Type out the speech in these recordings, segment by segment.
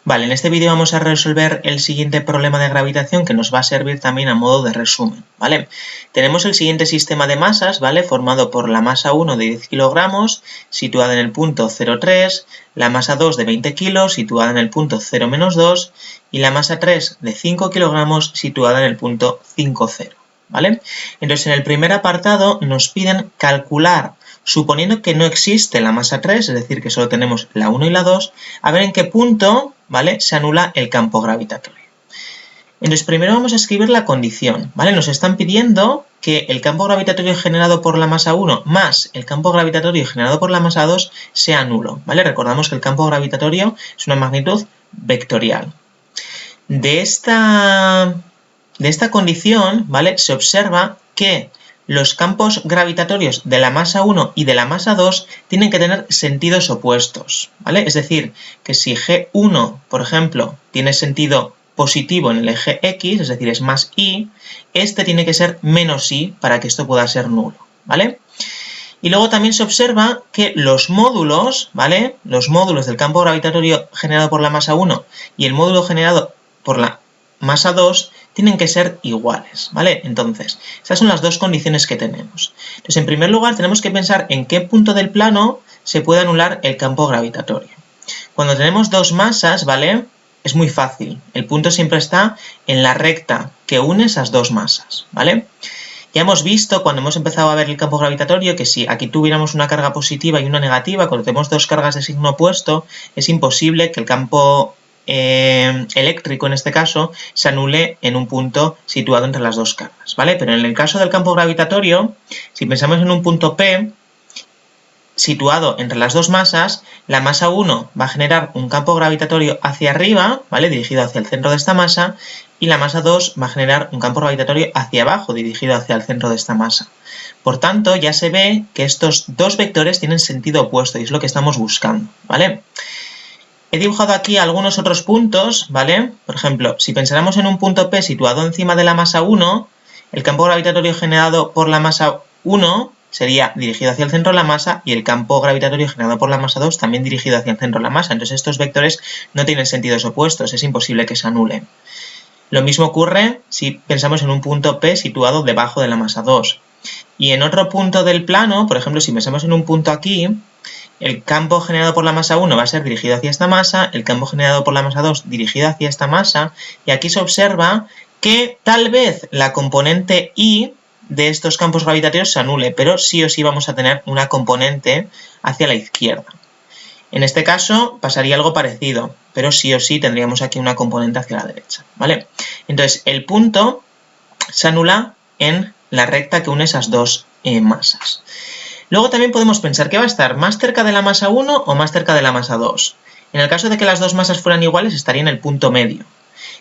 Vale, en este vídeo vamos a resolver el siguiente problema de gravitación que nos va a servir también a modo de resumen, ¿vale? Tenemos el siguiente sistema de masas, ¿vale? Formado por la masa 1 de 10 kilogramos, situada en el punto 0,3, la masa 2 de 20 kilos, situada en el punto 0-2, y la masa 3 de 5 kilogramos, situada en el punto 5,0, ¿vale? Entonces, en el primer apartado nos piden calcular, suponiendo que no existe la masa 3, es decir, que solo tenemos la 1 y la 2, a ver en qué punto, ¿vale?, se anula el campo gravitatorio. Entonces, primero vamos a escribir la condición, ¿vale? Nos están pidiendo que el campo gravitatorio generado por la masa 1 más el campo gravitatorio generado por la masa 2 sea nulo, ¿vale? Recordamos que el campo gravitatorio es una magnitud vectorial. De esta condición, ¿vale?, se observa que los campos gravitatorios de la masa 1 y de la masa 2 tienen que tener sentidos opuestos, ¿vale? Es decir, que si G1, por ejemplo, tiene sentido positivo en el eje X, es decir, es más Y, este tiene que ser menos Y para que esto pueda ser nulo, ¿vale? Y luego también se observa que los módulos, ¿vale?, los módulos del campo gravitatorio generado por la masa 1 y el módulo generado por la masa 2 tienen que ser iguales, ¿vale? Entonces, estas son las dos condiciones que tenemos. Entonces, en primer lugar, tenemos que pensar en qué punto del plano se puede anular el campo gravitatorio. Cuando tenemos dos masas, ¿vale?, es muy fácil. El punto siempre está en la recta que une esas dos masas, ¿vale? Ya hemos visto cuando hemos empezado a ver el campo gravitatorio que si aquí tuviéramos una carga positiva y una negativa, cuando tenemos dos cargas de signo opuesto, es imposible que el campo eléctrico, en este caso, se anule en un punto situado entre las dos cargas, ¿vale? Pero en el caso del campo gravitatorio, si pensamos en un punto P situado entre las dos masas, la masa 1 va a generar un campo gravitatorio hacia arriba, ¿vale?, dirigido hacia el centro de esta masa, y la masa 2 va a generar un campo gravitatorio hacia abajo, dirigido hacia el centro de esta masa. Por tanto, ya se ve que estos dos vectores tienen sentido opuesto y es lo que estamos buscando, ¿vale? He dibujado aquí algunos otros puntos, ¿vale? Por ejemplo, si pensáramos en un punto P situado encima de la masa 1, el campo gravitatorio generado por la masa 1 sería dirigido hacia el centro de la masa y el campo gravitatorio generado por la masa 2 también dirigido hacia el centro de la masa. Entonces estos vectores no tienen sentidos opuestos, es imposible que se anulen. Lo mismo ocurre si pensamos en un punto P situado debajo de la masa 2. Y en otro punto del plano, por ejemplo, si pensamos en un punto aquí, el campo generado por la masa 1 va a ser dirigido hacia esta masa, el campo generado por la masa 2 dirigido hacia esta masa, y aquí se observa que tal vez la componente Y de estos campos gravitatorios se anule, pero sí o sí vamos a tener una componente hacia la izquierda. En este caso pasaría algo parecido, pero sí o sí tendríamos aquí una componente hacia la derecha, ¿vale? Entonces, el punto se anula en la recta que une esas dos masas. Luego también podemos pensar que va a estar más cerca de la masa 1 o más cerca de la masa 2. En el caso de que las dos masas fueran iguales, estaría en el punto medio.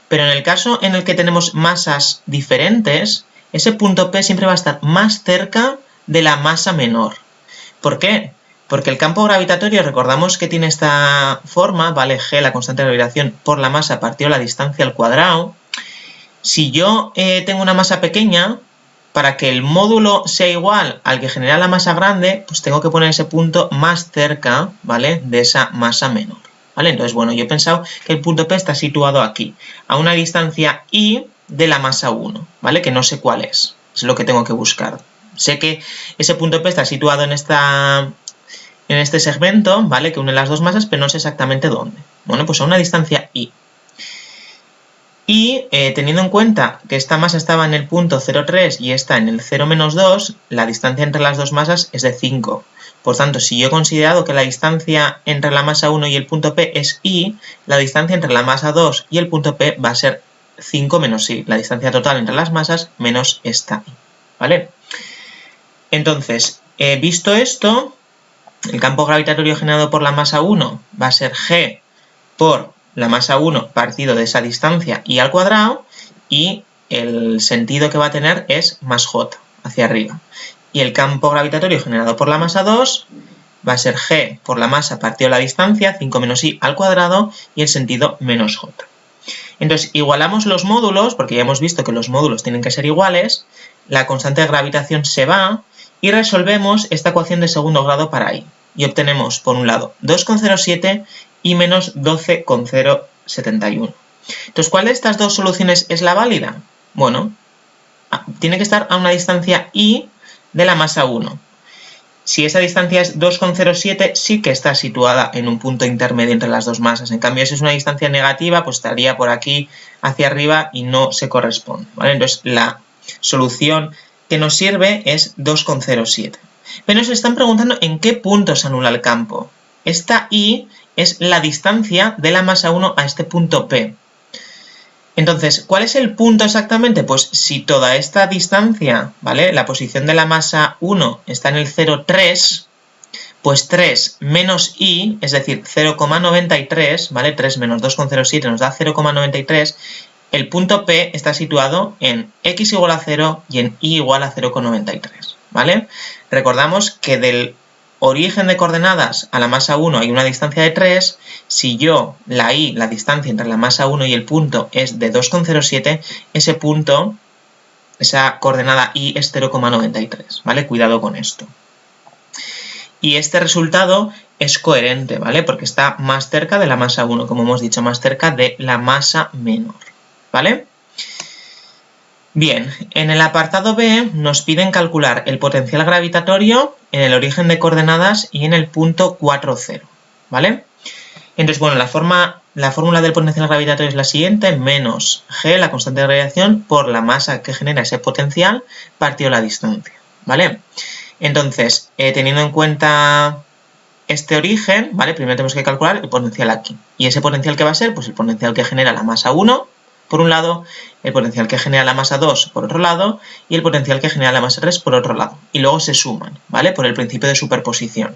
Pero en el caso en el que tenemos masas diferentes, ese punto P siempre va a estar más cerca de la masa menor. ¿Por qué? Porque el campo gravitatorio, recordamos que tiene esta forma, ¿vale? G, la constante de gravitación, por la masa partido la distancia al cuadrado. Si yo tengo una masa pequeña, para que el módulo sea igual al que genera la masa grande, pues tengo que poner ese punto más cerca, ¿vale?, de esa masa menor, ¿vale? Entonces, bueno, yo he pensado que el punto P está situado aquí, a una distancia Y de la masa 1, ¿vale?, que no sé cuál es lo que tengo que buscar. Sé que ese punto P está situado en este segmento, ¿vale?, que une las dos masas, pero no sé exactamente dónde. Bueno, pues a una distancia Y. Y teniendo en cuenta que esta masa estaba en el punto 0,3 y esta en el 0-2, la distancia entre las dos masas es de 5. Por tanto, si yo he considerado que la distancia entre la masa 1 y el punto P es Y, la distancia entre la masa 2 y el punto P va a ser 5 menos Y, la distancia total entre las masas menos esta Y, ¿vale? Entonces, visto esto, el campo gravitatorio generado por la masa 1 va a ser G por la masa 1 partido de esa distancia y al cuadrado, y el sentido que va a tener es más J, hacia arriba. Y el campo gravitatorio generado por la masa 2 va a ser G por la masa partido la distancia, 5 menos I al cuadrado, y el sentido menos J. Entonces, igualamos los módulos, porque ya hemos visto que los módulos tienen que ser iguales, la constante de gravitación se va, y resolvemos esta ecuación de segundo grado para I. Y obtenemos, por un lado, 2,07 y menos 12,0 71. Entonces, ¿cuál de estas dos soluciones es la válida? Bueno, tiene que estar a una distancia I de la masa 1. Si esa distancia es 2,07, sí que está situada en un punto intermedio entre las dos masas. En cambio, si es una distancia negativa, pues estaría por aquí hacia arriba y no se corresponde, ¿vale? Entonces, la solución que nos sirve es 2,07. Pero nos están preguntando en qué punto se anula el campo. Esta I es la distancia de la masa 1 a este punto P. Entonces, ¿cuál es el punto exactamente? Pues si toda esta distancia, ¿vale? La posición de la masa 1 está en el 0,3, pues 3 menos I, es decir, 0,93, ¿vale? 3 menos 2,07 nos da 0,93. El punto P está situado en x igual a 0 y en y igual a 0,93, ¿vale? Recordamos que del origen de coordenadas a la masa 1 hay una distancia de 3, si yo, la y, la distancia entre la masa 1 y el punto es de 2,07, ese punto, esa coordenada y es 0,93, ¿vale? Cuidado con esto. Y este resultado es coherente, ¿vale? Porque está más cerca de la masa 1, como hemos dicho, más cerca de la masa menor, ¿vale? Bien, en el apartado B nos piden calcular el potencial gravitatorio en el origen de coordenadas y en el punto 4, 0, ¿vale? Entonces, bueno, la fórmula del potencial gravitatorio es la siguiente, menos g, la constante de radiación, por la masa que genera ese potencial, partido la distancia, ¿vale? Entonces, teniendo en cuenta este origen, ¿vale? Primero tenemos que calcular el potencial aquí. ¿Y ese potencial qué va a ser? Pues el potencial que genera la masa 1, por un lado, el potencial que genera la masa 2 por otro lado y el potencial que genera la masa 3 por otro lado. Y luego se suman, ¿vale? Por el principio de superposición.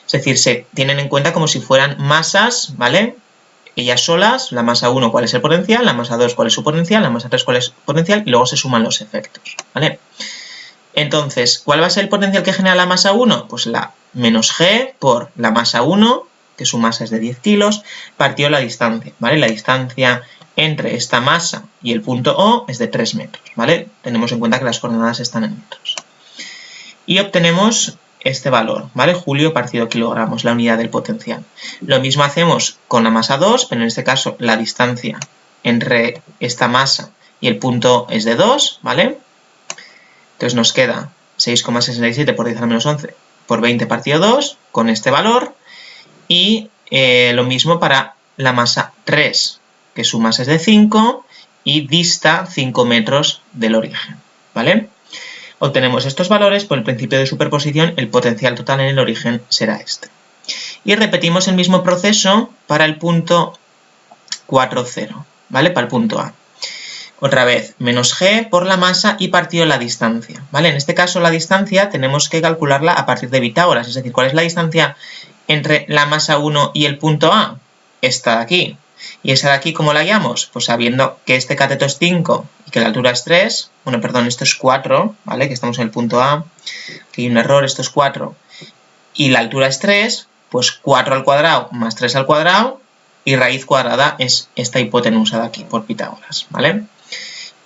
Es decir, se tienen en cuenta como si fueran masas, ¿vale? Ellas solas, la masa 1 cuál es el potencial, la masa 2 cuál es su potencial, la masa 3 cuál es su potencial y luego se suman los efectos, ¿vale? Entonces, ¿cuál va a ser el potencial que genera la masa 1? Pues la menos g por la masa 1, que su masa es de 10 kilos, partido la distancia, ¿vale? La distancia entre esta masa y el punto O es de 3 metros, ¿vale? Tenemos en cuenta que las coordenadas están en metros. Y obtenemos este valor, ¿vale? Julio partido kilogramos, la unidad del potencial. Lo mismo hacemos con la masa 2, pero en este caso la distancia entre esta masa y el punto es de 2, ¿vale? Entonces nos queda 6,67 por 10 a la menos 11 por 20 partido 2 con este valor. Y lo mismo para la masa 3, que su masa es de 5 y dista 5 metros del origen, ¿vale? Obtenemos estos valores por el principio de superposición, el potencial total en el origen será este. Y repetimos el mismo proceso para el punto 4, 0, ¿vale? Para el punto A. Otra vez, menos g por la masa y partido la distancia, ¿vale? En este caso la distancia tenemos que calcularla a partir de Pitágoras, es decir, ¿cuál es la distancia entre la masa 1 y el punto A? Esta de aquí. ¿Y esa de aquí cómo la hallamos? Pues sabiendo que este cateto es 5 y que la altura es 3, bueno, perdón, esto es 4, ¿vale? Que estamos en el punto A, que hay un error, esto es 4, y la altura es 3, pues 4 al cuadrado más 3 al cuadrado, y raíz cuadrada es esta hipotenusa de aquí, por Pitágoras, ¿vale?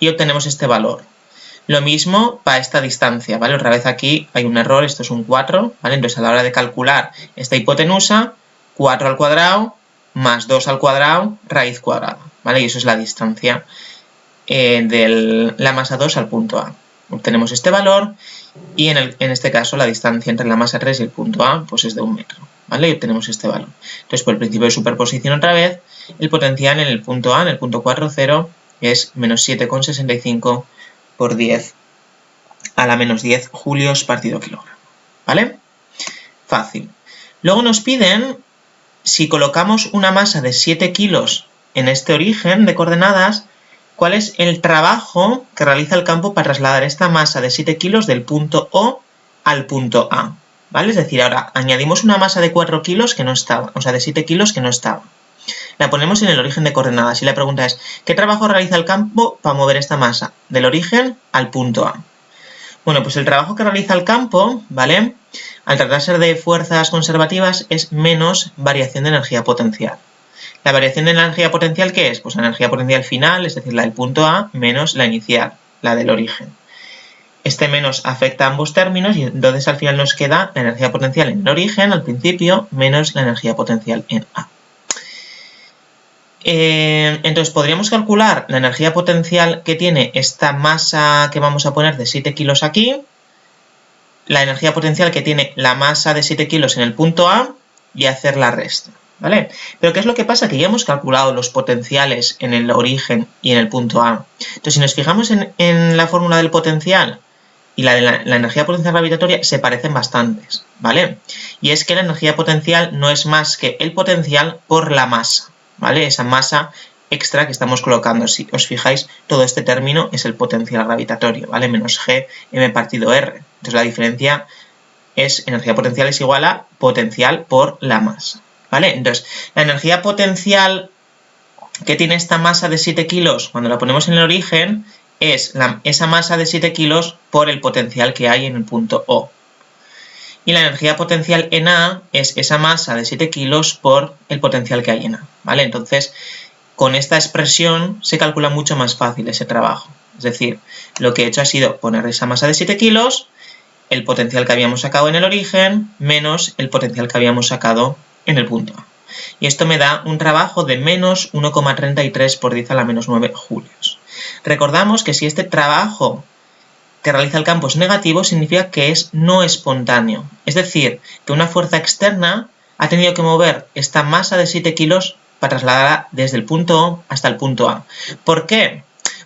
Y obtenemos este valor. Lo mismo para esta distancia, ¿vale? Otra vez aquí hay un error, esto es un 4, ¿vale? Entonces a la hora de calcular esta hipotenusa, 4 al cuadrado más 2 al cuadrado, raíz cuadrada, ¿vale? Y eso es la distancia de la masa 2 al punto A. Obtenemos este valor y en este caso la distancia entre la masa 3 y el punto A pues es de 1 metro, ¿vale? Y obtenemos este valor. Entonces por el principio de superposición otra vez, el potencial en el punto A, en el punto 4, 0, es menos 7,65 por 10 a la menos 10 julios partido kilogramo, ¿vale? Fácil. Luego nos piden, si colocamos una masa de 7 kilos en este origen de coordenadas, ¿cuál es el trabajo que realiza el campo para trasladar esta masa de 7 kilos del punto O al punto A? ¿Vale? Es decir, ahora añadimos una masa de 4 kilos que no estaba, o sea, de 7 kilos que no estaba. La ponemos en el origen de coordenadas y la pregunta es, ¿qué trabajo realiza el campo para mover esta masa del origen al punto A? Bueno, pues el trabajo que realiza el campo, ¿vale? Al tratarse de fuerzas conservativas es menos variación de energía potencial. ¿La variación de energía potencial qué es? Pues la energía potencial final, es decir, la del punto A, menos la inicial, la del origen. Este menos afecta a ambos términos y entonces al final nos queda la energía potencial en el origen, al principio, menos la energía potencial en A. Entonces podríamos calcular la energía potencial que tiene esta masa que vamos a poner de 7 kilos aquí, la energía potencial que tiene la masa de 7 kilos en el punto A y hacer la resta, ¿vale? Pero ¿qué es lo que pasa? Que ya hemos calculado los potenciales en el origen y en el punto A. Entonces, si nos fijamos en la fórmula del potencial y la de la energía potencial gravitatoria, se parecen bastantes, ¿vale? Y es que la energía potencial no es más que el potencial por la masa, ¿vale? Esa masa extra que estamos colocando. Si os fijáis, todo este término es el potencial gravitatorio, ¿vale? Menos G, M partido R. Entonces la diferencia es energía potencial es igual a potencial por la masa, ¿vale? Entonces, la energía potencial que tiene esta masa de 7 kilos cuando la ponemos en el origen es esa masa de 7 kilos por el potencial que hay en el punto O. Y la energía potencial en A es esa masa de 7 kilos por el potencial que hay en A, ¿vale? Entonces, con esta expresión se calcula mucho más fácil ese trabajo. Es decir, lo que he hecho ha sido poner esa masa de 7 kilos, el potencial que habíamos sacado en el origen, menos el potencial que habíamos sacado en el punto A. Y esto me da un trabajo de menos 1,33 por 10 a la menos 9 julios. Recordamos que si este trabajo que realiza el campo es negativo, significa que es no espontáneo. Es decir, que una fuerza externa ha tenido que mover esta masa de 7 kilos para trasladarla desde el punto O hasta el punto A. ¿Por qué?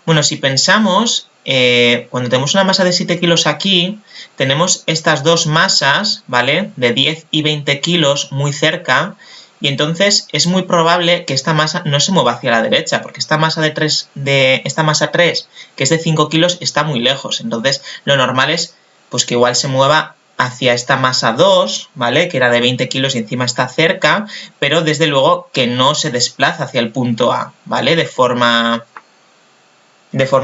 Bueno, si pensamos, cuando tenemos una masa de 7 kilos aquí, tenemos estas dos masas, ¿vale? De 10 y 20 kilos muy cerca, y entonces es muy probable que esta masa no se mueva hacia la derecha, porque esta masa 3, que es de 5 kilos, está muy lejos. Entonces, lo normal es pues, que igual se mueva hacia esta masa 2, ¿vale? Que era de 20 kilos y encima está cerca, pero desde luego que no se desplaza hacia el punto A, ¿vale? De forma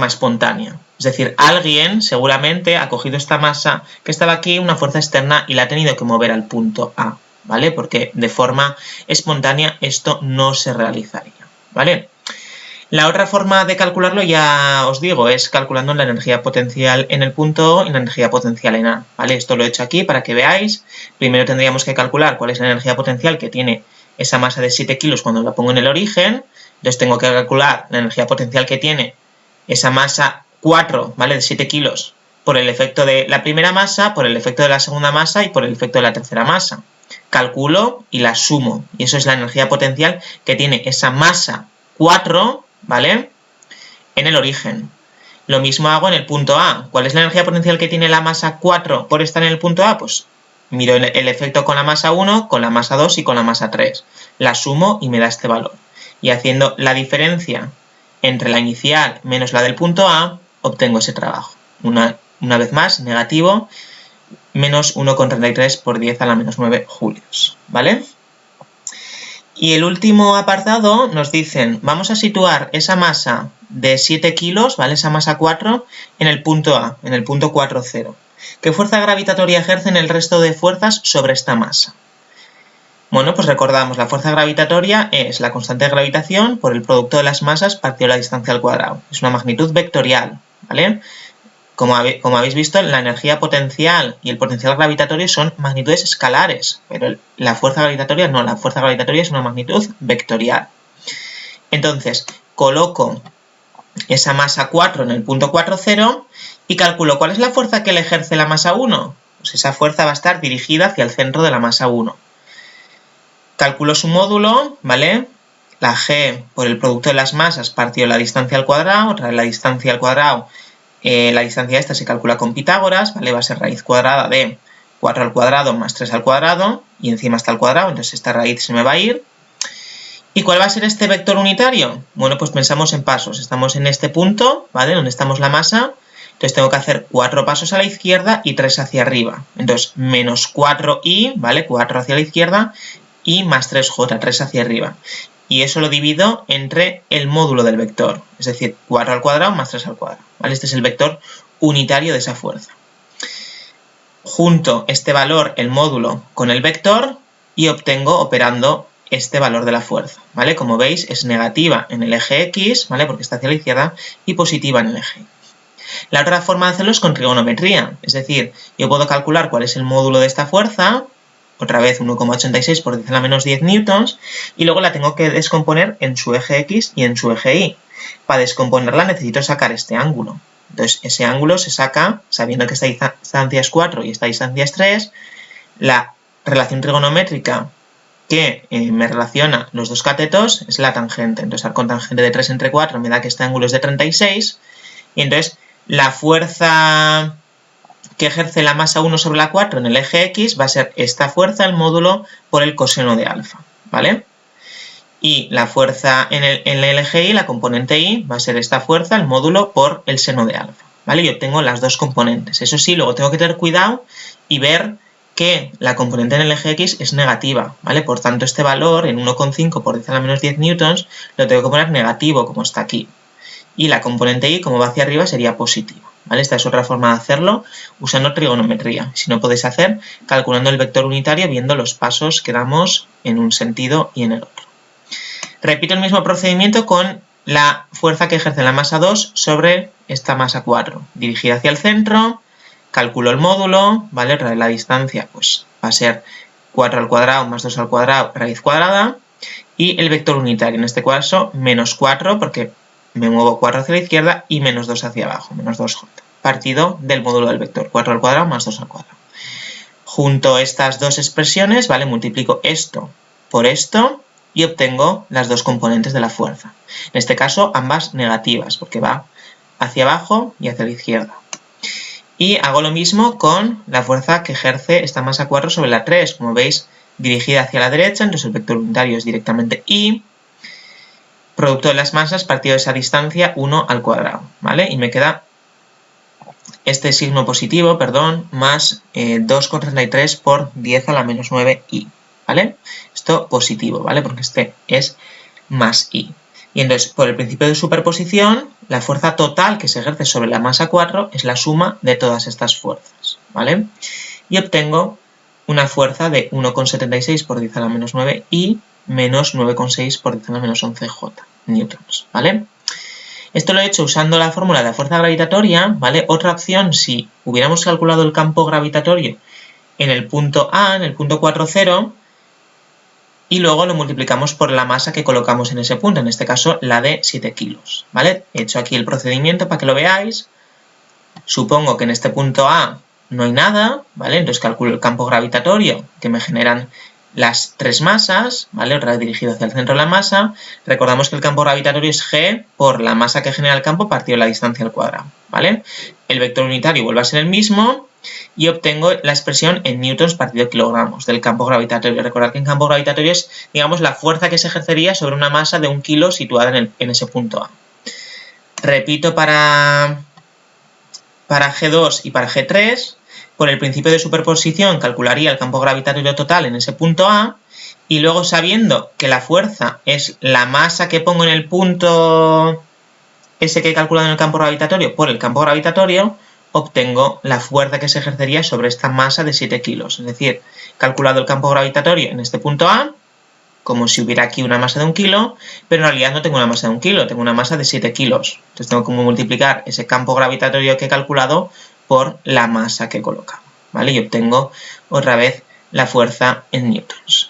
espontánea. Es decir, alguien seguramente ha cogido esta masa que estaba aquí, una fuerza externa, y la ha tenido que mover al punto A, ¿vale? Porque de forma espontánea esto no se realizaría, ¿vale? La otra forma de calcularlo, ya os digo, es calculando la energía potencial en el punto O y la energía potencial en A, ¿vale? Esto lo he hecho aquí para que veáis. Primero tendríamos que calcular cuál es la energía potencial que tiene esa masa de 7 kilos cuando la pongo en el origen. Entonces tengo que calcular la energía potencial que tiene esa masa 4, ¿vale? De 7 kilos por el efecto de la primera masa, por el efecto de la segunda masa y por el efecto de la tercera masa. Calculo y la sumo. Y eso es la energía potencial que tiene esa masa 4, ¿vale? En el origen. Lo mismo hago en el punto A. ¿Cuál es la energía potencial que tiene la masa 4 por estar en el punto A? Pues miro el efecto con la masa 1, con la masa 2 y con la masa 3. La sumo y me da este valor. Y haciendo la diferencia entre la inicial menos la del punto A, obtengo ese trabajo. Una vez más, negativo, menos 1,33 por 10 a la menos 9 julios, ¿vale? Y el último apartado nos dicen, vamos a situar esa masa de 7 kilos, ¿vale? Esa masa 4, en el punto A, en el punto 4, 0. ¿Qué fuerza gravitatoria ejercen el resto de fuerzas sobre esta masa? Bueno, pues recordamos, la fuerza gravitatoria es la constante de gravitación por el producto de las masas partido la distancia al cuadrado. Es una magnitud vectorial, ¿vale? Como habéis visto, la energía potencial y el potencial gravitatorio son magnitudes escalares, pero la fuerza gravitatoria no, la fuerza gravitatoria es una magnitud vectorial. Entonces, coloco esa masa 4 en el punto 4, 0 y calculo cuál es la fuerza que le ejerce la masa 1. Pues esa fuerza va a estar dirigida hacia el centro de la masa 1. Calculo su módulo, ¿vale? La G por el producto de las masas partido la distancia al cuadrado, otra vez la distancia al cuadrado. La distancia esta se calcula con Pitágoras, ¿vale? Va a ser raíz cuadrada de 4 al cuadrado más 3 al cuadrado, y encima está al cuadrado, entonces esta raíz se me va a ir. ¿Y cuál va a ser este vector unitario? Bueno, pues pensamos en pasos. Estamos en este punto, ¿vale? Donde estamos la masa. Entonces tengo que hacer 4 pasos a la izquierda y 3 hacia arriba. Entonces, menos 4i, ¿vale? 4 hacia la izquierda y más 3j, 3 hacia arriba. Y eso lo divido entre el módulo del vector, es decir, 4 al cuadrado más 3 al cuadrado, ¿vale? Este es el vector unitario de esa fuerza. Junto este valor, el módulo, con el vector y obtengo operando este valor de la fuerza, ¿vale? Como veis, es negativa en el eje X, ¿vale? Porque está hacia la izquierda, y positiva en el eje Y. La otra forma de hacerlo es con trigonometría, es decir, yo puedo calcular cuál es el módulo de esta fuerza, otra vez 1,86 por 10 a la menos 10 newtons, y luego la tengo que descomponer en su eje X y en su eje Y. Para descomponerla necesito sacar este ángulo. Entonces, ese ángulo se saca, sabiendo que esta distancia es 4 y esta distancia es 3, la relación trigonométrica que me relaciona los dos catetos es la tangente. Entonces, la cotangente de 3 entre 4 me da que este ángulo es de 36, y entonces la fuerza que ejerce la masa 1 sobre la 4 en el eje X va a ser esta fuerza, el módulo, por el coseno de alfa, ¿vale? Y la fuerza en el eje Y, la componente Y, va a ser esta fuerza, el módulo, por el seno de alfa, ¿vale? Y obtengo las dos componentes. Eso sí, luego tengo que tener cuidado y ver que la componente en el eje X es negativa, ¿vale? Por tanto, este valor en 1,5 por 10 a la menos 10 newtons lo tengo que poner negativo, como está aquí. Y la componente Y, como va hacia arriba, sería positiva, ¿vale? Esta es otra forma de hacerlo usando trigonometría. Si no podéis hacer, calculando el vector unitario, viendo los pasos que damos en un sentido y en el otro. Repito el mismo procedimiento con la fuerza que ejerce la masa 2 sobre esta masa 4. Dirigida hacia el centro, calculo el módulo, ¿vale? La distancia pues va a ser 4 al cuadrado más 2 al cuadrado, raíz cuadrada, y el vector unitario, en este caso, menos 4, porque me muevo 4 hacia la izquierda, y menos 2 hacia abajo, menos 2j, partido del módulo del vector, 4 al cuadrado más 2 al cuadrado. Junto estas dos expresiones, ¿vale? Multiplico esto por esto y obtengo las dos componentes de la fuerza. En este caso, ambas negativas, porque va hacia abajo y hacia la izquierda. Y hago lo mismo con la fuerza que ejerce esta masa 4 sobre la 3. Como veis, dirigida hacia la derecha, entonces el vector unitario es directamente Y. Producto de las masas partido de esa distancia 1 al cuadrado, ¿vale? Y me queda este signo positivo, perdón, más 2,33 por 10 a la menos 9i, ¿vale? Esto positivo, ¿vale? Porque este es más i. Y entonces, por el principio de superposición, la fuerza total que se ejerce sobre la masa 4 es la suma de todas estas fuerzas, ¿vale? Y obtengo una fuerza de 1,76 por 10 a la menos 9i menos 9,6 por 10 a la menos 11j newtons, ¿vale? Esto lo he hecho usando la fórmula de la fuerza gravitatoria, ¿vale? Otra opción, si hubiéramos calculado el campo gravitatorio en el punto A, en el punto 4,0, y luego lo multiplicamos por la masa que colocamos en ese punto, en este caso la de 7 kilos, ¿vale? He hecho aquí el procedimiento para que lo veáis. Supongo que en este punto A no hay nada, ¿vale? Entonces calculo el campo gravitatorio que me generan las tres masas, ¿vale? Otra vez dirigido hacia el centro de la masa. Recordamos que el campo gravitatorio es G por la masa que genera el campo partido de la distancia al cuadrado, ¿vale? El vector unitario vuelve a ser el mismo y obtengo la expresión en newtons partido kilogramos del campo gravitatorio. Recordad que en campo gravitatorio es, digamos, la fuerza que se ejercería sobre una masa de 1 kilo situada en ese punto A. Repito para G2 y para G3, por el principio de superposición calcularía el campo gravitatorio total en ese punto A, y luego sabiendo que la fuerza es la masa que pongo en el punto ese que he calculado en el campo gravitatorio por el campo gravitatorio, obtengo la fuerza que se ejercería sobre esta masa de 7 kilos. Es decir, he calculado el campo gravitatorio en este punto A, como si hubiera aquí una masa de 1 kilo, pero en realidad no tengo una masa de 1 kilo, tengo una masa de 7 kilos. Entonces tengo que multiplicar ese campo gravitatorio que he calculado por la masa que he colocado, ¿vale? Y obtengo otra vez la fuerza en newtons.